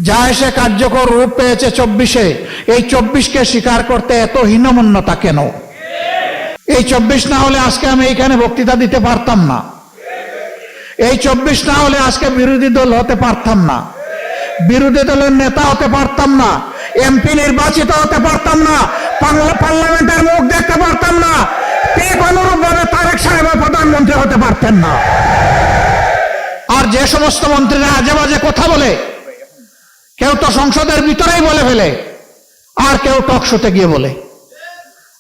যা এসে কার্যকর রূপ পেয়েছে 24-এ, এই 24-কে স্বীকার করতে এত হীনমন্যতা কেন? এই 24 না হলে আজকে আমি এখানে বক্তৃতা দিতে পারতাম না। এই 24 না হলে আজকে বিরোধী দল হতে পারতাম না, বিরোধী দলের নেতা হতে পারতাম না, এমপি নির্বাচিত হতে পারতাম না, পার্লামেন্টের মুখ দেখতে পারতাম না, ঠিক অনুরূপভাবে তারেক সাহেব প্রধানমন্ত্রী হতে পারতেন না। আর যে সমস্ত মন্ত্রীরা আজে বাজে কথা বলে, কেউ তো সংসদের ভিতরেই বলে ফেলে, আর কেউ টকশোতে গিয়ে বলে,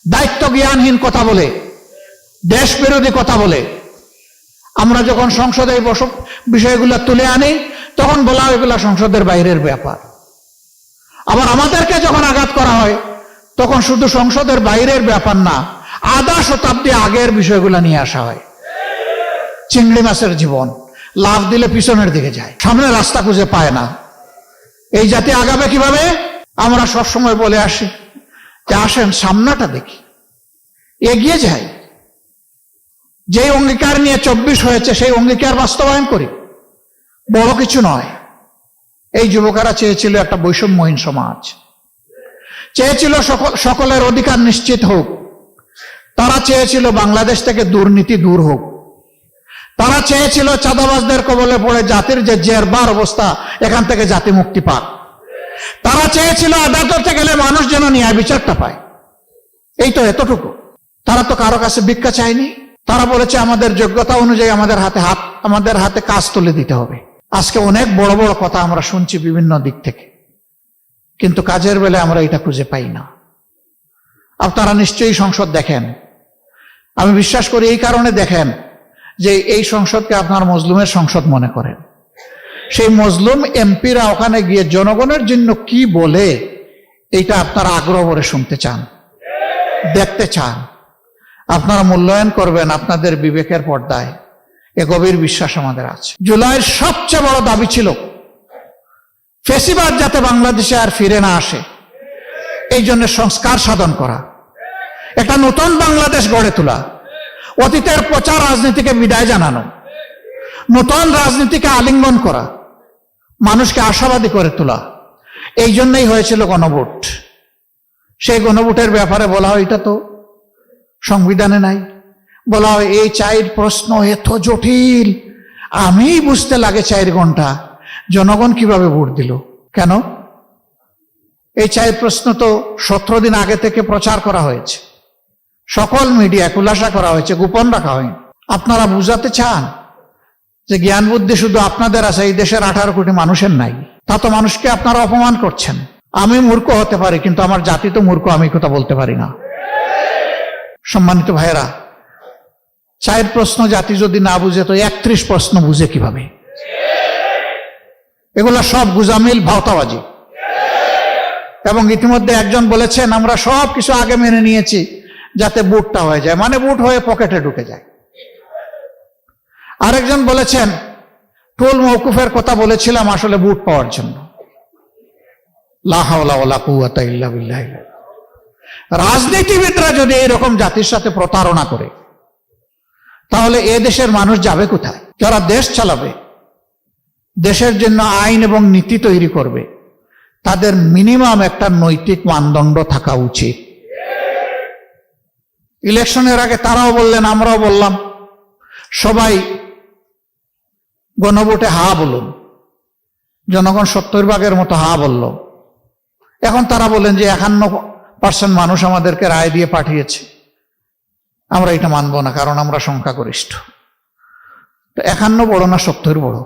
দায়িত্ব জ্ঞানহীন কথা বলে, দেশ বিরোধী কথা বলে। আমরা যখন সংসদে এই বিষয়গুলো তুলে আনি, তখন বলা হয় এগুলো সংসদের বাইরের ব্যাপার। আবার আমাদেরকে যখন আঘাত করা হয়, তখন শুধু সংসদের বাইরের ব্যাপার না, আধা শতাব্দী আগের বিষয়গুলো নিয়ে আসা হয়। চিংড়ি মাছের জীবন, লাফ দিলে পিছনের দিকে যায়, সামনে রাস্তা খুঁজে পায় না। এই জাতি আগাবে কিভাবে? আমরা সবসময় বলে আসি যে আসেন সামনাটা দেখি, এগিয়ে যাই। যে অঙ্গীকার নিয়ে 24 হয়েছে, সেই অঙ্গীকার বাস্তবায়ন করি, বড় কিছু নয়। এই যুবকেরা চেয়েছিল একটা বৈষম্যহীন সমাজ, চেয়েছিল সকলের অধিকার নিশ্চিত হোক, তারা চেয়েছিল বাংলাদেশ থেকে দুর্নীতি দূর হোক, তারা চেয়েছিল চাঁদাবাজদের কবলে পড়ে জাতির যে জেরবার অবস্থা, এখান থেকে জাতি মুক্তি পাক। তারা চেয়েছিল আদালতে গেলে মানুষ যেন ন্যায় বিচারটা পায়। এই তো এতটুকু। তারা তো কারো কাছে ভিক্ষা চায়নি। তারা বলেছে আমাদের যোগ্যতা অনুযায়ী আমাদের হাতে কাজ তুলে দিতে হবে। আজকে অনেক বড় বড় কথা আমরা শুনছি বিভিন্ন দিক থেকে, কিন্তু কাজের বেলায় আমরা এটা খুঁজে পাই না। আপনারা নিশ্চয়ই সংসদ দেখেন, আমি বিশ্বাস করি এই কারণে দেখেন যে এই সংসদকে আপনার মজলুমের সংসদ মনে করেন। সেই মজলুম এমপিরা ওখানে গিয়ে জনগণের জন্য কি বলে, এইটা আপনারা আগ্রহ করে শুনতে চান, দেখতে চান। আপনারা মূল্যায়ন করবেন আপনাদের বিবেকের পর্দায়। এ গভীর বিশ্বাস আমাদের আছে। জুলাইয়ের সবচেয়ে বড় দাবি ছিল ফ্যাসিবাদ যাতে বাংলাদেশে আর ফিরে না আসে, এই জন্য সংস্কার সাধন করা, একটা নতুন বাংলাদেশ গড়ে তোলা, অতীতের পচা রাজনীতিকে বিদায় জানানো, নতুন রাজনীতিকে আলিঙ্গন করা, মানুষকে আশাবাদী করে তোলা। এই জন্যই হয়েছিল গণভোট। সেই গণভোটের ব্যাপারে বলা হয় এটা তো সংবিধানে নাই। বলা হয় এই 4 প্রশ্ন এত জটিল, আমি বুঝতে লাগে 4 ঘন্টা, জনগণ কিভাবে ভোট দিল কেন? এই 4 প্রশ্ন তো 17 দিন আগে থেকে প্রচার করা হয়েছে, সকল মিডিয়া খুলাসা করা হয়েছে, গোপন রাখা হয়নি। আপনারা বুঝাতে চান যে জ্ঞান বুদ্ধি শুধু আপনাদের আছে, এই দেশের 18 কোটি মানুষের নাই। তা তো মানুষকে আপনারা অপমান করছেন। আমি মূর্খ হতে পারি, কিন্তু আমার জাতি তো মূর্খ, আমি কথা বলতে পারি না। সম্মানিত ভাইয়েরা, 4 প্রশ্ন জাতি যদি না বুঝে তো 31 প্রশ্ন বুঝে কিভাবে? এগুলা সব গুজামিল, ভাওতাবাজি। এবং ইতিমধ্যে একজন বলেছেন আমরা সব কিছু আগে মেনে নিয়েছি যাতে বুটটা হয়ে যায়, মানে বুট হয়ে পকেটে ঢুকে যায়। আরেকজন বলেছেন টোল মওকুফের কথা বলেছিলাম আসলে বুট পাওয়ার জন্য। লা হাওলা ওয়ালা কুওয়াতা ইল্লা বিল্লাহ। রাজনীতিবিদরা যদি এরকম জাতির সাথে প্রতারণা করে, তাহলে এ দেশের মানুষ যাবে কোথায়? যারা দেশ চালাবে, দেশের জন্য আইন এবং নীতি তৈরি করবে, তাদের মিনিমাম একটা নৈতিক মানদণ্ড থাকা উচিত। ইলেকশনের আগে তারাও বললেন, আমরাও বললাম, সবাই গণভোটে হা বলুন। জনগণ 70% মতো হা বলল। এখন তারা বলেন যে 51% মানুষ আমাদেরকে রায় দিয়ে পাঠিয়েছে, আমরা এটা মানব না, কারণ আমরা সংখ্যাগরিষ্ঠ। 51 বড় না 70 বড়?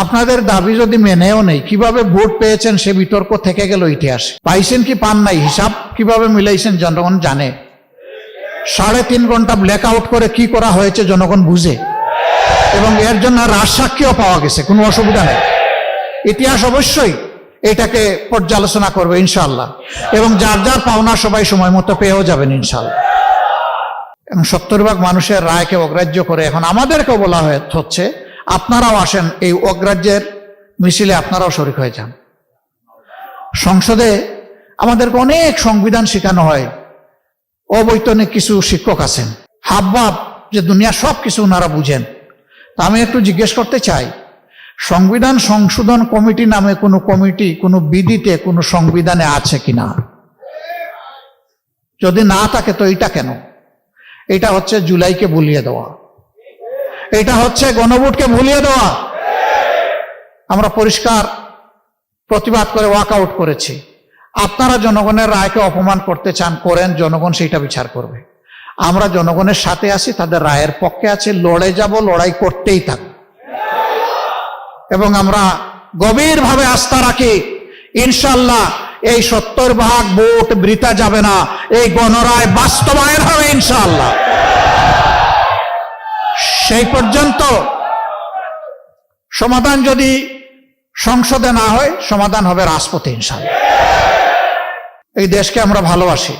আপনাদের দাবি যদি মেনেও নেই, কিভাবে ভোট পেয়েছেন সে বিতর্ক থেকে গেল ইতিহাসে। পাইছেন কি পান নাই, হিসাব কিভাবে মিলাইছেন জনগণ জানে। 3.5 ঘন্টা ব্ল্যাক আউট করে কি করা হয়েছে জনগণ বুঝে, এবং এর জন্য রাজসাক্ষীও পাওয়া গেছে, কোনো অসুবিধা নেই। ইতিহাস অবশ্যই এটাকে পর্যালোচনা করবে ইনশাআল্লাহ, এবং যার যার পাওনা সবাই সময় মতো পেয়েও যাবেন ইনশাআল্লাহ। এবং 70% মানুষের রায়কে অগ্রাহ্য করে এখন আমাদেরকেও বলা হচ্ছে আপনারাও আসেন, এই অগ্রাহ্যের মিছিলে আপনারাও শরীক হয়ে যান। সংসদে আমাদেরকে অনেক সংবিধান শেখানো হয়, অবৈতনিক কিছু শিক্ষক আছেন, হাবভাব যে দুনিয়া সব কিছু ওনারা বুঝেন। তা আমি একটু জিজ্ঞেস করতে চাই, সংবিধান সংশোধন কমিটি নামে কোনো কমিটি কোনো বিধিতে কোনো সংবিধানে আছে কিনা? যদি না থাকে তো এটা কেন? এটা হচ্ছে জুলাইকে ভুলিয়ে দেওয়া, এটা হচ্ছে গণভোটকে ভুলিয়ে দেওয়া। আমরা পরিষ্কার প্রতিবাদ করে ওয়াকআউট করেছি। আপনারা জনগণের রায়কে অপমান করতে চান, করেন, জনগণ সেটা বিচার করবে। আমরা জনগণের সাথে আছি, তাদের রায়ের পক্ষে আছি, লড়ে যাব, লড়াই করতেই থাকব। এবং আমরা গভীরভাবে আস্থা রাখি ইনশাআল্লাহ এই 70% ভোট বৃথা যাবে না, এই গণরায় বাস্তবায়ন হবে ইনশাআল্লাহ। সেই পর্যন্ত সমাধান যদি সংসদে না হয়, সমাধান হবে রাজপথে ইনশাআল্লাহ। এই দেশকে আমরা ভালোবাসি।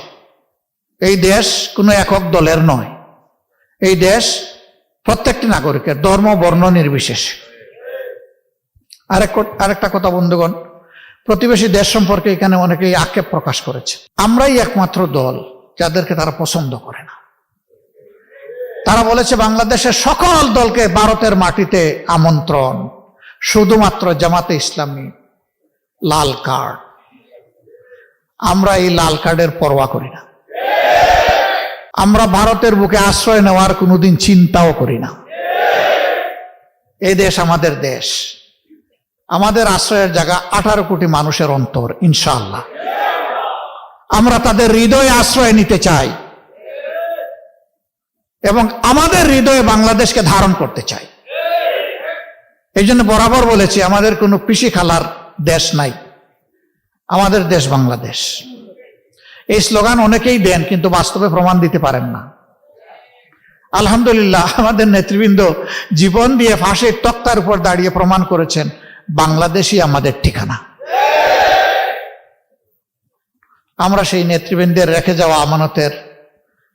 এই দেশ কোনো একক দলের নয়। এই দেশ প্রত্যেকটি নাগরিকের, ধর্ম বর্ণ নির্বিশেষে। আরেকটা কথা বন্ধুগণ, প্রতিবেশী দেশ সম্পর্কে এখানে অনেকেই আক্ষেপ প্রকাশ করেছে। আমরাই একমাত্র দল যাদেরকে তারা পছন্দ করে না। তারা বলেছে বাংলাদেশের সকল দলকে ভারতের মাটিতে আমন্ত্রণ, শুধুমাত্র জামাতে ইসলামী লাল কার্ড। আমরা এই লাল কার্ডের পরোয়া করি না। আমরা ভারতের বুকে আশ্রয় নেওয়ার কোনোদিন চিন্তাও করি না। এই দেশ আমাদের দেশ, আমাদের আশ্রয়ের জায়গা 18 কোটি মানুষের অন্তর ইনশাআল্লাহ। আমরা তাদের হৃদয়ে আশ্রয় নিতে চাই এবং আমাদের হৃদয়ে বাংলাদেশকে ধারণ করতে চাই। এই জন্য বরাবর বলেছি, আমাদের কোনো পিসি খালার দেশ নাই, আমাদের দেশ বাংলাদেশ। এই স্লোগান অনেকেই দেন, কিন্তু বাস্তবে প্রমাণ দিতে পারেন না। আলহামদুলিল্লাহ, আমাদের নেতৃবৃন্দ জীবন দিয়ে ফাঁসির তক্তার উপর দাঁড়িয়ে প্রমাণ করেছেন বাংলাদেশই আমাদের ঠিকানা। আমরা সেই নেতৃবৃন্দের রেখে যাওয়া আমানতের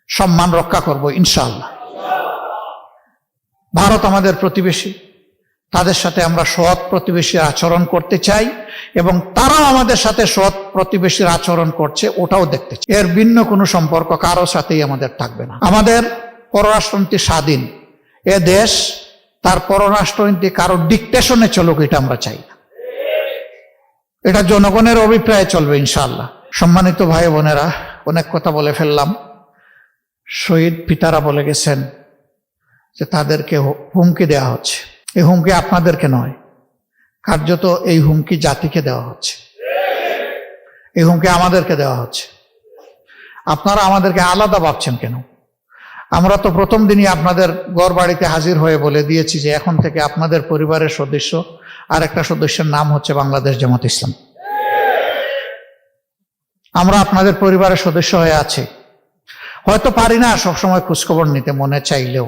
সম্মান রক্ষা করব ইনশাআল্লাহ। ভারত আমাদের প্রতিবেশী, তাদের সাথে আমরা সৎ প্রতিবেশীর আচরণ করতে চাই এবং তারাও আমাদের সাথে সৎ প্রতিবেশীর আচরণ করছে, ওটাও দেখতে চাই। এর ভিন্ন কোনো সম্পর্ক কারো সাথেই আমাদের থাকবে না। আমাদের পররাষ্ট্রনীতি স্বাধীন। এ দেশ তার পররাষ্ট্রনীতি কারো ডিকটেশনে চলুক, এটা আমরা চাই না। এটা জনগণের অভিপ্রায়ে চলবে ইনশাআল্লাহ। সম্মানিত ভাই বোনেরা, অনেক কথা বলে ফেললাম। শহীদ পিতারা বলে গেছেন যে তাদেরকে হুমকি দেওয়া হচ্ছে। এই হুমকি আপনাদেরকে নয়, কার্যত এই হুমকি জাতিকে দেওয়া হচ্ছে, এই হুমকি আমাদেরকে দেওয়া হচ্ছে। আপনারা আমাদেরকে আলাদা ভাবছেন কেন? আমরা তো প্রথম দিনই আপনাদের ঘর বাড়িতে হাজির হয়ে বলে দিয়েছি যে এখন থেকে আপনাদের পরিবারের সদস্য আর একটা সদস্যের নাম হচ্ছে বাংলাদেশ জামাত ইসলাম। আমরা আপনাদের পরিবারের সদস্য হয়ে আছি। হয়তো পারি না সবসময় খোঁজখবর নিতে, মনে চাইলেও,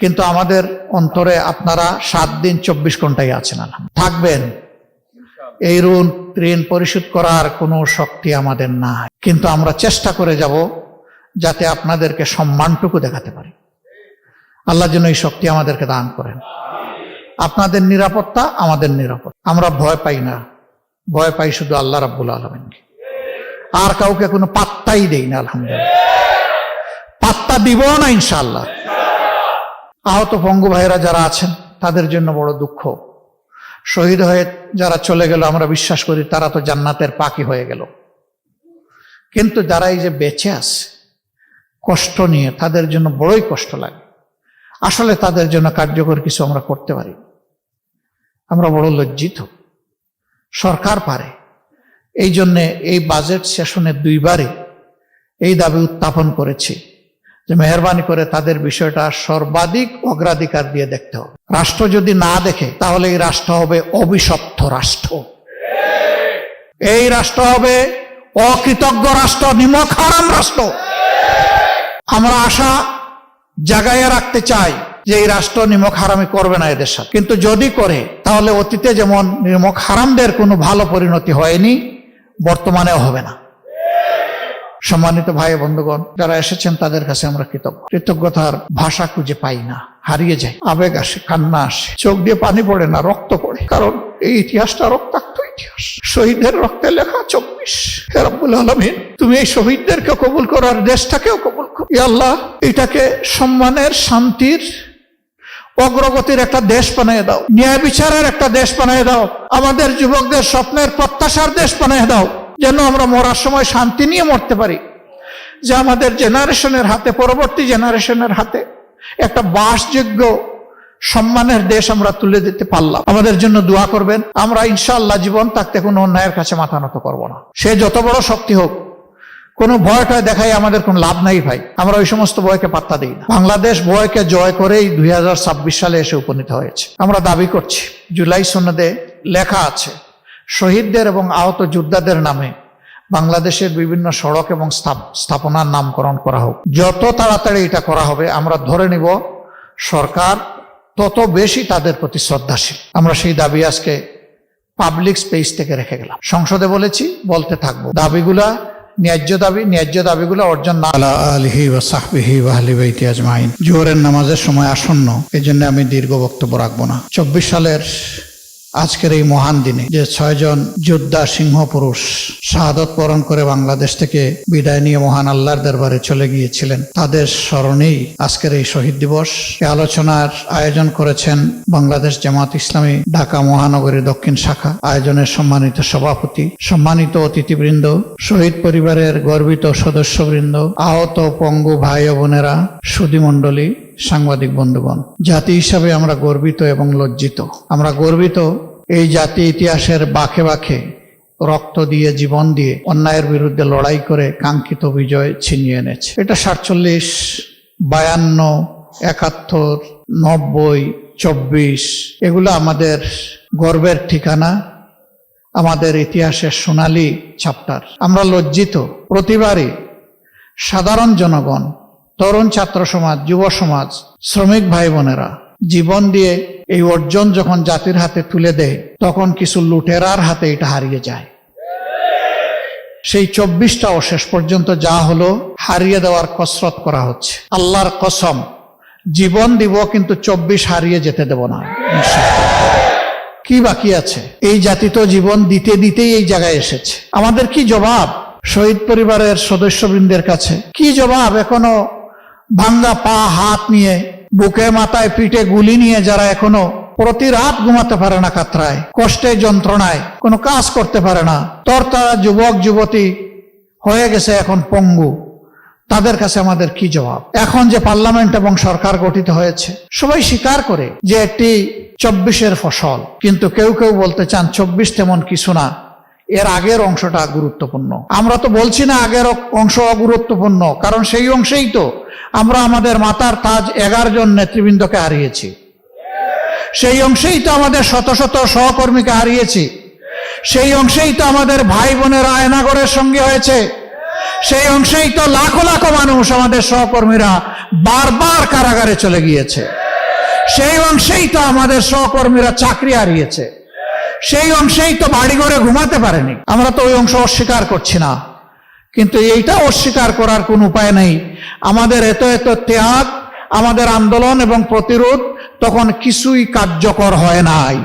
কিন্তু আমাদের অন্তরে আপনারা 7 দিন 24 ঘন্টাই আছেন, থাকবেন। এই ঋণ পরিশোধ করার কোনো শক্তি আমাদের নাই, কিন্তু আমরা চেষ্টা করে যাব যাতে আপনাদেরকে সম্মানটুকু দেখাতে পারি। আল্লাহ যেন এই শক্তি আমাদেরকে দান করেন। আপনাদের নিরাপত্তা আমাদের নিরাপত্তা। আমরা ভয় পাই না, ভয় পাই শুধু আল্লাহ রাব্বুল আলামিনকে। আর কাউকে কোনো পাত্তাই দেই না, আলহামদুলিল্লাহ, পাত্তা দিব না ইনশাআল্লাহ। আহত পঙ্গু ভাইয়েরা যারা আছেন তাদের জন্য বড় দুঃখ। শহীদ হয়ে যারা চলে গেল, আমরা বিশ্বাস করি তারা তো জান্নাতের পাখি হয়ে গেল। কিন্তু যারা এই যে বেঁচে আছে কষ্ট নিয়ে, তাদের জন্য বড়ই কষ্ট লাগে। আসলে তাদের জন্য কার্যকর কিছু আমরা করতে পারি। আমরা বড় লজ্জিত। সরকার পারে। এই জন্যে এই বাজেট সেশনে 2 বারে এই দাবি উত্থাপন করেছি যে মেহরবানি করে তাদের বিষয়টা সর্বাধিক অগ্রাধিকার দিয়ে দেখতে হবে। রাষ্ট্র যদি না দেখে তাহলে এই রাষ্ট্র হবে অভিশপ্ত রাষ্ট্র, এই রাষ্ট্র হবে অকৃতজ্ঞ রাষ্ট্র, নিমক হারাম রাষ্ট্র। আমরা আশা জাগাইয়া রাখতে চাই যে এই রাষ্ট্র নিমক হারামি করবে না এদের সাথে, কিন্তু যদি করে তাহলে অতীতে যেমন নিমক হারামদের কোনো ভালো পরিণতি হয়নি, বর্তমানেও হবে না। সম্মানিত ভাই বন্ধুগণ, যারা এসেছেন তাদের কাছে আমরা কৃতজ্ঞ। কৃতজ্ঞতার ভাষা খুঁজে পাই না, হারিয়ে যায়। আবেগ আসে, কান্না আসে, চোখ দিয়ে পানি পড়ে না, রক্ত পড়ে। কারণ এই ইতিহাসটা রক্তাক্ত ইতিহাস। শহীদের রক্তে লেখা 24। হে রব্বুল আলামিন, তুমি এই শহীদদেরকে কবুল করো আর দেশটাকেও কবুল করো। ইয়া আল্লাহ, এটাকে সম্মানের, শান্তির, অগ্রগতির একটা দেশ বানিয়ে দাও, ন্যায় বিচারের একটা দেশ বানিয়ে দাও, আমাদের যুবকদের স্বপ্নের প্রত্যাশার দেশ বানিয়ে দাও, যেন আমরা মরার সময় শান্তি নিয়ে মরতে পারি, যে আমাদের জেনারেশনের হাতে, পরবর্তী জেনারেশনের হাতে একটা বাসযোগ্য সম্মানের দেশ আমরা তুলে দিতে পারলাম। আমাদের জন্য দোয়া করবেন। আমরা ইনশাআল্লাহ জীবন থাকতে কোনো অন্যায়ের কাছে মাথা নত করবো না, সে যত বড় শক্তি হোক। কোনো ভয়টা দেখাই আমাদের কোনো লাভ নাই ভাই, আমরা ওই সমস্ত ভয়কে পাত্তা দিই না। বাংলাদেশ ভয়কে জয় করেই 2026 সালে এসে উপনীত হয়েছে। আমরা দাবি করছি, জুলাই সনদে লেখা আছে শহীদদের এবং আহত যোদ্ধাদের নামে বাংলাদেশের বিভিন্ন সড়ক এবং স্থাপনার নামকরণ করা হোক। যত তাড়াতাড়ি এটা করা হবে আমরা ধরে নিব সরকার তত বেশি তাদের প্রতি শ্রদ্ধাশীল। আমরা সেই দাবি আজকে পাবলিক স্পেস থেকে রেখে গেলাম, সংসদে বলেছি, বলতে থাকবো। দাবিগুলা ন্যায্য দাবিগুলো অর্জন না। আলা আলিহি ওয়া সাহবিহি ওয়া আহলি বাইতি আজমাইন। জোহরের নামাজের সময় আসন্ন, এই জন্য আমি দীর্ঘ বক্তব্য রাখবো না। 24 সালের আজকের এই মহান দিনে যে 6 জন যোদ্ধা সিংহ পুরুষ শাহাদত বরণ করে বাংলাদেশ থেকে বিদায় নিয়ে মহান আল্লাহর দরবারে চলে গিয়েছিলেন, তাদের স্মরণেই আজকের এই শহীদ দিবস। এই আলোচনার আয়োজন করেছেন বাংলাদেশ জামাত ইসলামী ঢাকা মহানগরী দক্ষিণ শাখা। আয়োজনের সম্মানিত সভাপতি, সম্মানিত অতিথিবৃন্দ, শহীদ পরিবারের গর্বিত সদস্যবৃন্দ, আহত পঙ্গু ভাই ও বোনেরা, সুধীমণ্ডলী, সাংবাদিক বন্ধুগণ, জাতি হিসাবে আমরা গর্বিত এবং লজ্জিত। আমরা গর্বিত এই জাতি ইতিহাসের বাঁকে বাঁকে রক্ত দিয়ে, জীবন দিয়ে অন্যায়ের বিরুদ্ধে লড়াই করে কাঙ্ক্ষিত বিজয় ছিনিয়ে এনেছে। এটা 47, 52, 71, 90, 24 এগুলো আমাদের গর্বের ঠিকানা, আমাদের ইতিহাসের সোনালী চ্যাপ্টার। আমরা লজ্জিত প্রতিবারই সাধারণ জনগণ, তরুণ ছাত্র সমাজ, যুব সমাজ, শ্রমিক ভাই বোনেরা জীবন দিয়ে এই অর্জন যখন জাতির হাতে তুলে দেয়, তখন কিছু লুটেরার হাতে এটা হারিয়ে যায়। সেই 24টাও শেষ পর্যন্ত যা হলো হারিয়ে দেওয়ার কসরত করা হচ্ছে। আল্লাহর কসম, জীবন দিব কিন্তু 24 হারিয়ে যেতে দেব না। কি বাকি আছে? এই জাতি তো জীবন দিতে দিতেই এই জায়গায় এসেছে। আমাদের কি জবাব শহীদ পরিবারের সদস্যবৃন্দের কাছে? কি জবাব এখনো ভাঙ্গা পা হাত নিয়ে, বুকে মাথায় পিঠে গুলি নিয়ে যারা এখনো প্রতি রাত ঘুমাতে পারে না, কাতরায়, কষ্টে যন্ত্রণায় কোনো কাজ করতে পারে না, তারা যুবক যুবতী হয়ে গেছে এখন পঙ্গু, তাদের কাছে আমাদের কি জবাব? এখন যে পার্লামেন্ট এবং সরকার গঠিত হয়েছে, সবাই স্বীকার করে যে একটি 24-এর ফসল, কিন্তু কেউ কেউ বলতে চান 24 তেমন কিছু না, এর আগের অংশটা গুরুত্বপূর্ণ। আমরা তো বলছি না আগের অংশ অগুরুত্বপূর্ণ, কারণ সেই অংশেই তো আমরা আমাদের মাতার তাজ 11 জন নেতৃবৃন্দকে হারিয়েছি, সেই অংশেই তো আমাদের শত শত সহকর্মীকে হারিয়েছি, সেই অংশেই তো আমাদের ভাই বোনের আয়নাগরের সঙ্গে হয়েছে, সেই অংশেই তো লাখো লাখো মানুষ, আমাদের সহকর্মীরা বারবার কারাগারে চলে গিয়েছে, সেই অংশেই তো আমাদের সহকর্মীরা চাকরি হারিয়েছে, সেই অংশেই তো বাড়ি ঘরে ঘুমাতে পারেনি। আমরা তো ওই অংশ অস্বীকার করছি না, কিন্তু এইটা অস্বীকার করার কোন উপায় নেই। আমাদের এত এত ত্যাগ, আমাদের আন্দোলন এবং প্রতিরোধ তখন কিছুই কার্যকর হয় নাই।